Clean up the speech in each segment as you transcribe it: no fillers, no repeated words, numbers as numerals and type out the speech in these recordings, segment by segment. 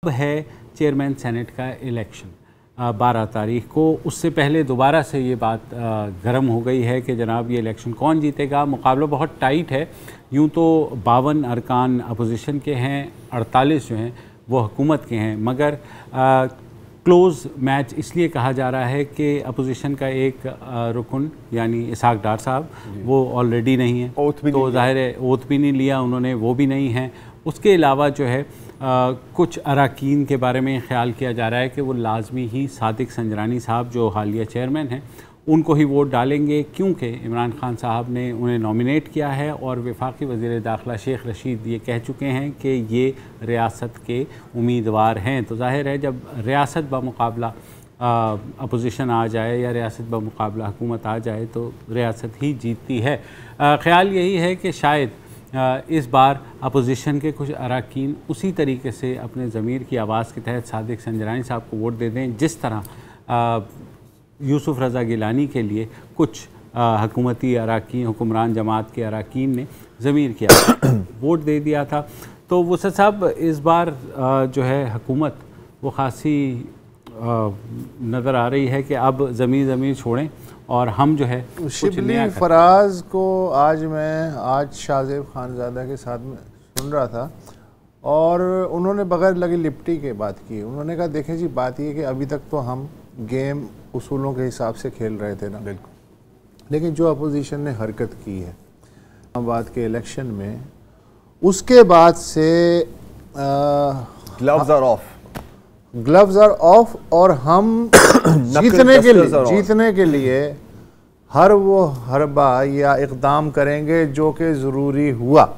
है chairman senate का election 12 तारीख को। उससे पहले दोबारा से ये बात गर्म हो गई है कि जनाब ये इलेक्शन कौन जीतेगा। मुकाबला बहुत टाइट है। यूँ तो 52 अरकान अपोजिशन के हैं, 48 जो हैं वो हुकूमत के हैं, मगर क्लोज़ मैच इसलिए कहा जा रहा है कि अपोजिशन का एक रुकन यानी इसहाक डार साहब वो ऑलरेडी नहीं है, तो ज़ाहिर है ओथ भी नहीं लिया उन्होंने, वो भी नहीं है। उसके अलावा जो है कुछ अरकान के बारे में ख्याल किया जा रहा है कि वो लाजमी ही सादिक संजरानी साहब जो हालिया चेयरमैन हैं उनको ही वोट डालेंगे, क्योंकि इमरान खान साहब ने उन्हें नॉमिनेट किया है और वफाकी वज़ीर दाखिला शेख रशीद ये कह चुके हैं कि ये रियासत के उम्मीदवार हैं। तो ज़ाहिर है जब रियासत बमुकाबला अपोजिशन आ जाए या रियासत बमुकाबला हुकूमत आ जाए तो रियासत ही जीतती है। ख़्याल यही है कि शायद इस बार अपोजिशन के कुछ अरकान उसी तरीके से अपने ज़मीर की आवाज़ के तहत सादिक संजरानी साहब को वोट दे दें जिस तरह यूसुफ रज़ा गिलानी के लिए कुछ हुकूमती अरकान, हुक्मरान जमात के अरकान ने ज़मीर किया वोट दे दिया था। तो वसत साहब इस बार जो है हुकूमत वो ख़ासी नज़र आ रही है कि अब ज़मीर छोड़ें और हम जो है शिबली फराज को आज शाहज़ेब खानज़ादा के साथ में सुन रहा था और उन्होंने बगैर लगी लिपटी के बात की। उन्होंने कहा देखें जी, बात ये कि अभी तक तो हम गेम उसूलों के हिसाब से खेल रहे थे ना, बिल्कुल, लेकिन जो अपोजिशन ने हरकत की है बाद के इलेक्शन में, उसके बाद से ग्लव्स आर ऑफ और हम जीतने के लिए हर वो हरबा या इक़दाम करेंगे जो कि ज़रूरी हुआ।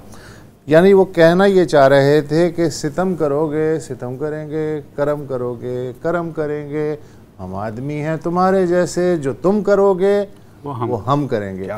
यानी वो कहना ये चाह रहे थे कि सितम करोगे सितम करेंगे, करम करोगे करम करेंगे, हम आदमी हैं तुम्हारे जैसे, जो तुम करोगे वो हम करेंगे।